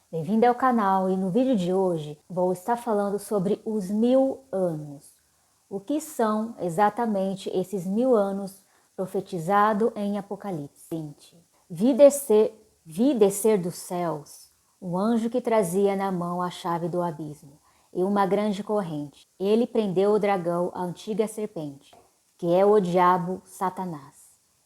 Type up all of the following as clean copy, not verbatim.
Bem-vindo ao canal e no vídeo de hoje vou estar falando sobre os 1000 anos. O que são exatamente esses 1000 anos profetizado em Apocalipse 20? Vi descer dos céus um anjo que trazia na mão a chave do abismo e uma grande corrente. Ele prendeu o dragão, a antiga serpente, que é o diabo Satanás,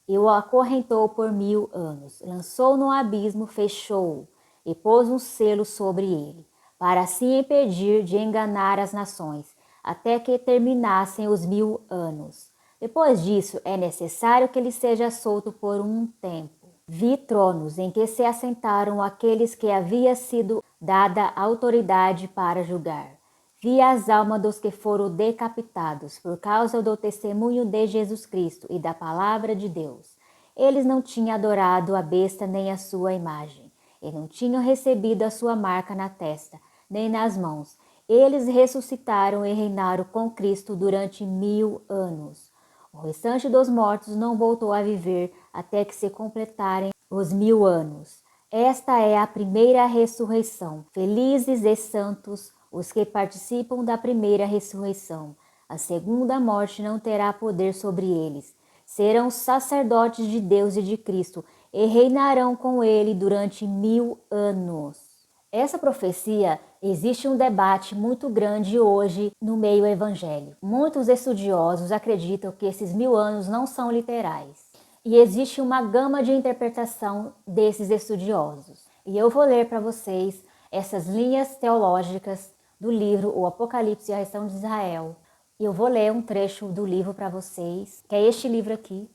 e o acorrentou por 1000 anos. Lançou no abismo, fechou-o e pôs um selo sobre ele, para assim impedir de enganar as nações, até que terminassem os 1000 anos. Depois disso, é necessário que ele seja solto por um tempo. Vi tronos em que se assentaram aqueles que havia sido dada autoridade para julgar. Vi as almas dos que foram decapitados por causa do testemunho de Jesus Cristo e da palavra de Deus. Eles não tinham adorado a besta nem a sua imagem, e não tinham recebido a sua marca na testa, nem nas mãos. Eles ressuscitaram e reinaram com Cristo durante 1000 anos. O restante dos mortos não voltou a viver até que se completarem os 1000 anos. Esta é a primeira ressurreição. Felizes e santos os que participam da primeira ressurreição. A segunda morte não terá poder sobre eles. Serão sacerdotes de Deus e de Cristo e reinarão com ele durante 1000 anos. Essa profecia existe um debate muito grande hoje no meio evangélico. Muitos estudiosos acreditam que esses 1000 anos não são literais. E existe uma gama de interpretação desses estudiosos. E eu vou ler para vocês essas linhas teológicas do livro O Apocalipse e a Restauração de Israel. E eu vou ler um trecho do livro para vocês, que é este livro aqui,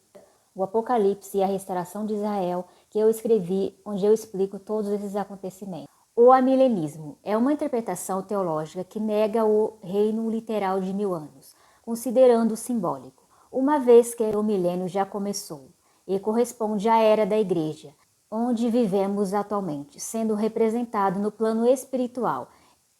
O Apocalipse e a Restauração de Israel, que eu escrevi, onde eu explico todos esses acontecimentos. O amilenismo é uma interpretação teológica que nega o reino literal de 1000 anos, considerando o simbólico, uma vez que o milênio já começou e corresponde à era da igreja, onde vivemos atualmente, sendo representado no plano espiritual.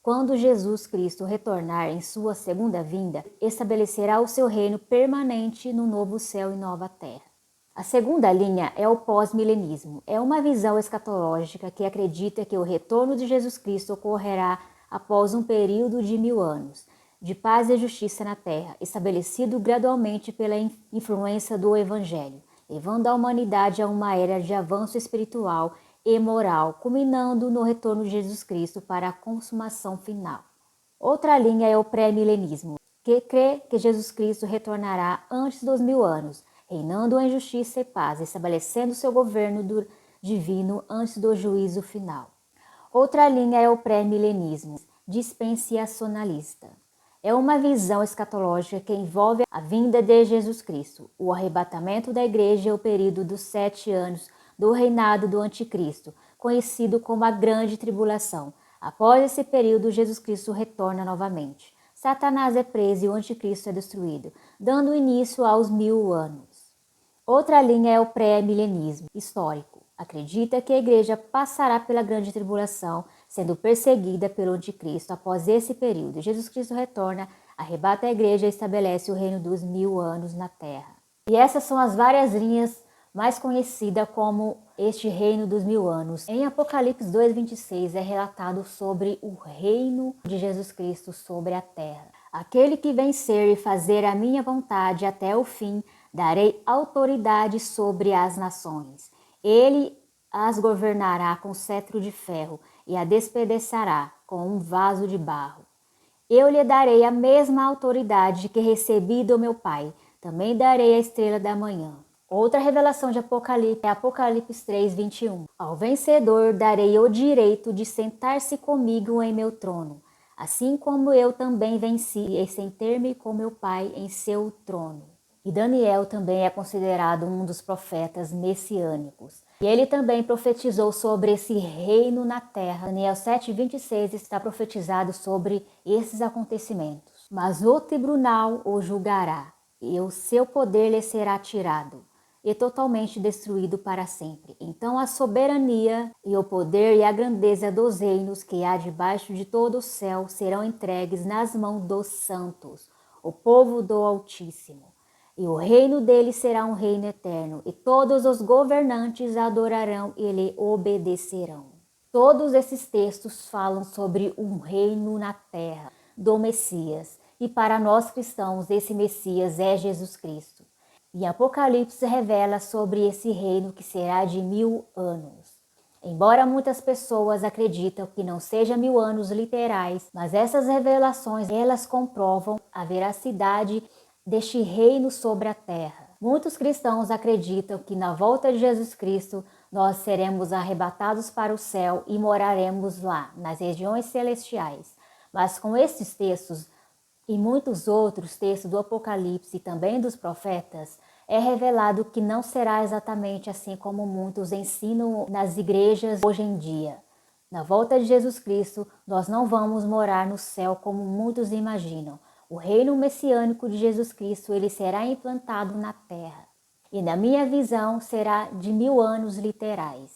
Quando Jesus Cristo retornar em sua segunda vinda, estabelecerá o seu reino permanente no novo céu e nova terra. A segunda linha é o pós-milenismo. É uma visão escatológica que acredita que o retorno de Jesus Cristo ocorrerá após um período de 1000 anos, de paz e justiça na terra, estabelecido gradualmente pela influência do Evangelho, levando a humanidade a uma era de avanço espiritual e moral, culminando no retorno de Jesus Cristo para a consumação final. Outra linha é o pré-milenismo, que crê que Jesus Cristo retornará antes dos 1000 anos, reinando em justiça e paz, estabelecendo seu governo divino antes do juízo final. Outra linha é o pré-milenismo dispensacionalista. É uma visão escatológica que envolve a vinda de Jesus Cristo, o arrebatamento da igreja e o período dos 7 anos do reinado do anticristo, conhecido como a Grande Tribulação. Após esse período, Jesus Cristo retorna novamente. Satanás é preso e o anticristo é destruído, dando início aos 1000 anos. Outra linha é o pré-milenismo histórico. Acredita que a igreja passará pela grande tribulação, sendo perseguida pelo anticristo após esse período. Jesus Cristo retorna, arrebata a igreja e estabelece o reino dos 1000 anos na terra. E essas são as várias linhas mais conhecidas como este reino dos 1000 anos. Em Apocalipse 2:26 é relatado sobre o reino de Jesus Cristo sobre a terra. Aquele que vencer e fazer a minha vontade até o fim, darei autoridade sobre as nações. Ele as governará com cetro de ferro e a despedaçará com um vaso de barro. Eu lhe darei a mesma autoridade que recebi do meu Pai. Também darei a estrela da manhã. Outra revelação de Apocalipse é Apocalipse 3:21. Ao vencedor darei o direito de sentar-se comigo em meu trono, assim como eu também venci e sentei-me com meu Pai em seu trono. E Daniel também é considerado um dos profetas messiânicos. E ele também profetizou sobre esse reino na terra. Daniel 7:26 está profetizado sobre esses acontecimentos. Mas o tribunal o julgará, e o seu poder lhe será tirado, e totalmente destruído para sempre. Então a soberania e o poder e a grandeza dos reinos que há debaixo de todo o céu serão entregues nas mãos dos santos, o povo do Altíssimo. E o reino dele será um reino eterno, e todos os governantes adorarão e lhe obedecerão. Todos esses textos falam sobre um reino na terra, do Messias. E para nós cristãos, esse Messias é Jesus Cristo. E Apocalipse revela sobre esse reino que será de 1000 anos. Embora muitas pessoas acreditam que não seja 1000 anos literais, mas essas revelações, elas comprovam a veracidade deste reino sobre a terra. Muitos cristãos acreditam que na volta de Jesus Cristo nós seremos arrebatados para o céu e moraremos lá, nas regiões celestiais. Mas com estes textos e muitos outros textos do Apocalipse e também dos profetas, é revelado que não será exatamente assim como muitos ensinam nas igrejas hoje em dia. Na volta de Jesus Cristo, nós não vamos morar no céu como muitos imaginam. O reino messiânico de Jesus Cristo, ele será implantado na terra. E na minha visão, será de 1000 anos literais.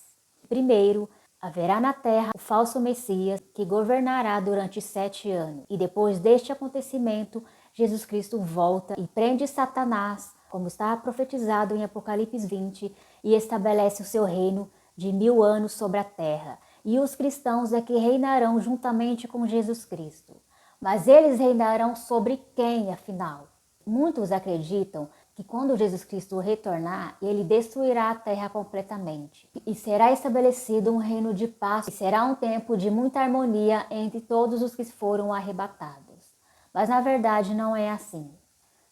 Primeiro, haverá na terra o falso Messias que governará durante 7 anos. E depois deste acontecimento, Jesus Cristo volta e prende Satanás, como está profetizado em Apocalipse 20, e estabelece o seu reino de 1000 anos sobre a terra. E os cristãos é que reinarão juntamente com Jesus Cristo. Mas eles reinarão sobre quem, afinal? Muitos acreditam que quando Jesus Cristo retornar, ele destruirá a terra completamente. E será estabelecido um reino de paz, e será um tempo de muita harmonia entre todos os que foram arrebatados. Mas na verdade não é assim.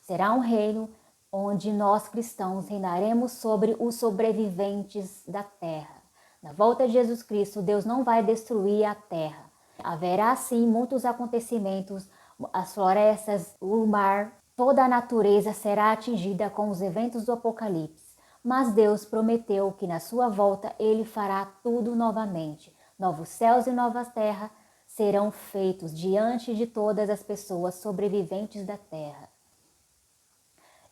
Será um reino onde nós cristãos reinaremos sobre os sobreviventes da terra. Na volta de Jesus Cristo, Deus não vai destruir a terra. Haverá sim muitos acontecimentos, as florestas, o mar, toda a natureza será atingida com os eventos do Apocalipse. Mas Deus prometeu que na sua volta Ele fará tudo novamente. Novos céus e nova terra serão feitos diante de todas as pessoas sobreviventes da terra.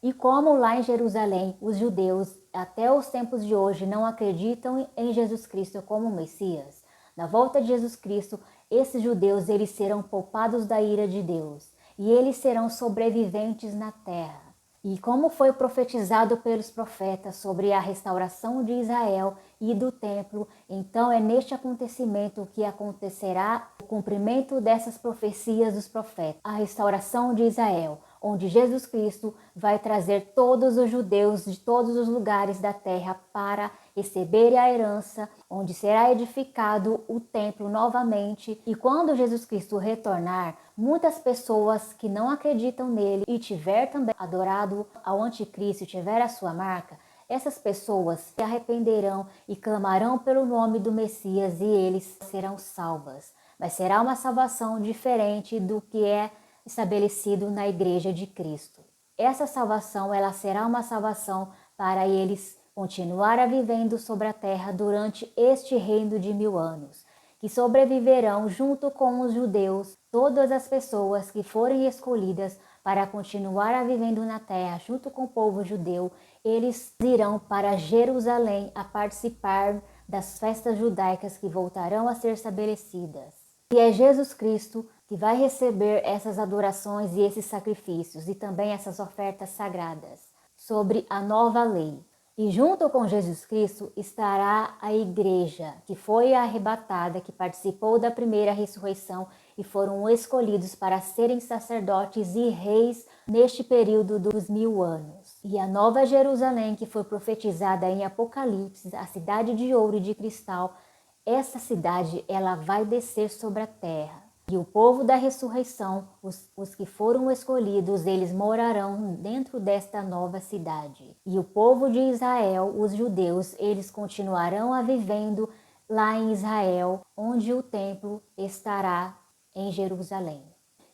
E como lá em Jerusalém, os judeus, até os tempos de hoje, não acreditam em Jesus Cristo como Messias, na volta de Jesus Cristo, esses judeus eles serão poupados da ira de Deus, e eles serão sobreviventes na terra. E como foi profetizado pelos profetas sobre a restauração de Israel e do templo, então é neste acontecimento que acontecerá o cumprimento dessas profecias dos profetas, a restauração de Israel, onde Jesus Cristo vai trazer todos os judeus de todos os lugares da terra para receberem a herança, onde será edificado o templo novamente. E quando Jesus Cristo retornar, muitas pessoas que não acreditam nele e tiver também adorado ao anticristo e tiver a sua marca, essas pessoas se arrependerão e clamarão pelo nome do Messias e eles serão salvas. Mas será uma salvação diferente do que é estabelecido na Igreja de Cristo. Essa salvação, ela será uma salvação para eles continuar vivendo sobre a terra durante este reino de 1000 anos, que sobreviverão junto com os judeus, todas as pessoas que forem escolhidas para continuar vivendo na terra junto com o povo judeu, eles irão para Jerusalém a participar das festas judaicas que voltarão a ser estabelecidas. E é Jesus Cristo que vai receber essas adorações e esses sacrifícios e também essas ofertas sagradas sobre a nova lei. E junto com Jesus Cristo estará a igreja que foi arrebatada, que participou da primeira ressurreição e foram escolhidos para serem sacerdotes e reis neste período dos 1000 anos. E a nova Jerusalém que foi profetizada em Apocalipse, a cidade de ouro e de cristal, essa cidade ela vai descer sobre a terra. E o povo da ressurreição, os que foram escolhidos, eles morarão dentro desta nova cidade. E o povo de Israel, os judeus, eles continuarão vivendo lá em Israel, onde o templo estará em Jerusalém.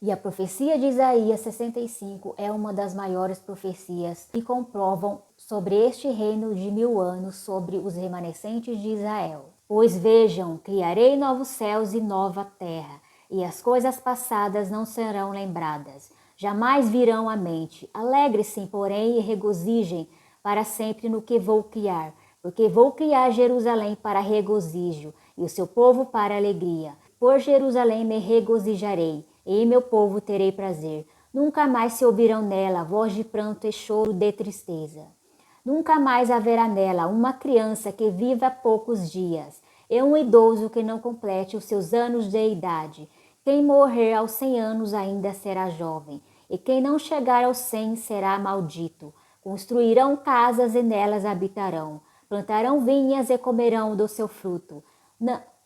E a profecia de Isaías 65 é uma das maiores profecias que comprovam sobre este reino de 1000 anos sobre os remanescentes de Israel. Pois vejam, criarei novos céus e nova terra, e as coisas passadas não serão lembradas, jamais virão à mente. Alegrem-se, porém, e regozijem para sempre no que vou criar, porque vou criar Jerusalém para regozijo, e o seu povo para alegria. Por Jerusalém me regozijarei, e em meu povo terei prazer. Nunca mais se ouvirão nela voz de pranto e choro de tristeza. Nunca mais haverá nela uma criança que viva poucos dias. e um idoso que não complete os seus anos de idade. Quem morrer aos 100 anos ainda será jovem, e quem não chegar aos 100 será maldito. Construirão casas e nelas habitarão, plantarão vinhas e comerão do seu fruto.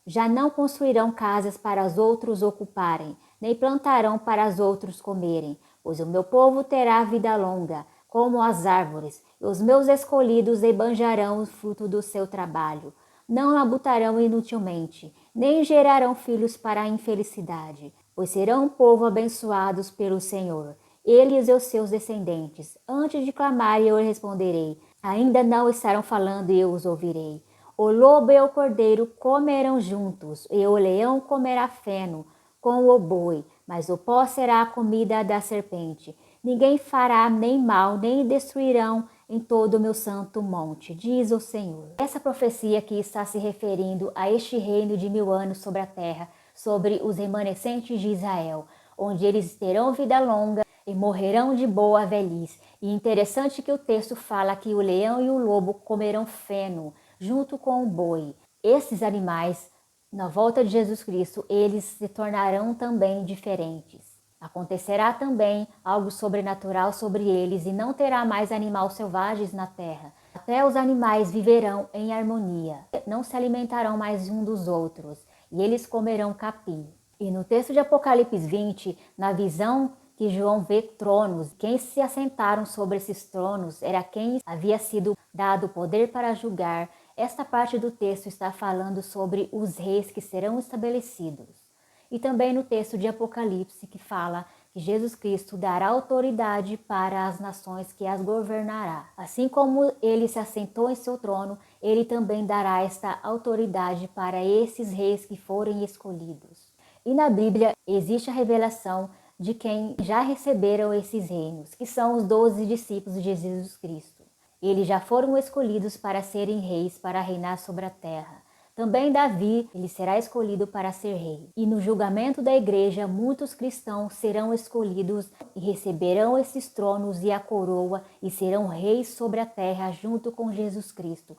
Já não construirão casas para os outros ocuparem, nem plantarão para os outros comerem, pois o meu povo terá vida longa, como as árvores, e os meus escolhidos esbanjarão o fruto do seu trabalho. Não labutarão inutilmente, nem gerarão filhos para a infelicidade, pois serão um povo abençoados pelo Senhor, eles e os seus descendentes. Antes de clamar, eu responderei. Ainda não estarão falando e eu os ouvirei. O lobo e o cordeiro comerão juntos, e o leão comerá feno com o boi, mas o pó será a comida da serpente. Ninguém fará nem mal, nem destruirão em todo o meu santo monte, diz o Senhor. Essa profecia aqui está se referindo a este reino de 1000 anos sobre a terra, sobre os remanescentes de Israel, onde eles terão vida longa e morrerão de boa velhice. E interessante que o texto fala que o leão e o lobo comerão feno, junto com o boi. Esses animais, na volta de Jesus Cristo, eles se tornarão também diferentes. Acontecerá também algo sobrenatural sobre eles e não terá mais animais selvagens na terra. Até os animais viverão em harmonia, não se alimentarão mais um dos outros, e eles comerão capim. E no texto de Apocalipse 20, na visão que João vê tronos, quem se assentaram sobre esses tronos era quem havia sido dado poder para julgar. Esta parte do texto está falando sobre os reis que serão estabelecidos. E também no texto de Apocalipse que fala que Jesus Cristo dará autoridade para as nações que as governará. Assim como ele se assentou em seu trono, ele também dará esta autoridade para esses reis que forem escolhidos. E na Bíblia existe a revelação de quem já receberam esses reinos, que são os 12 discípulos de Jesus Cristo. Eles já foram escolhidos para serem reis, para reinar sobre a terra. Também Davi, ele será escolhido para ser rei. E no julgamento da igreja, muitos cristãos serão escolhidos e receberão esses tronos e a coroa e serão reis sobre a terra junto com Jesus Cristo,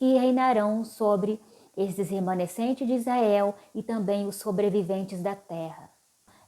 e reinarão sobre esses remanescentes de Israel e também os sobreviventes da terra.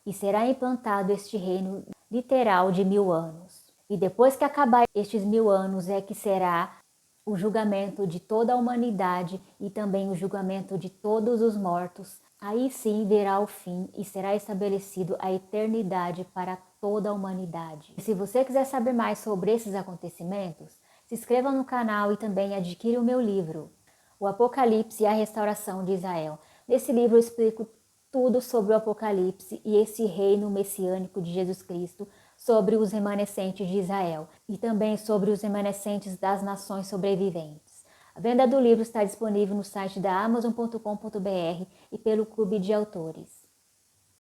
E será implantado este reino literal de 1000 anos. E depois que acabar estes 1000 anos é que será o julgamento de toda a humanidade e também o julgamento de todos os mortos. Aí sim virá o fim e será estabelecido a eternidade para toda a humanidade. E se você quiser saber mais sobre esses acontecimentos, se inscreva no canal e também adquira o meu livro, O Apocalipse e a Restauração de Israel. Nesse livro eu explico tudo sobre o Apocalipse e esse reino messiânico de Jesus Cristo, sobre os remanescentes de Israel e também sobre os remanescentes das nações sobreviventes. A venda do livro está disponível no site da Amazon.com.br e pelo Clube de Autores.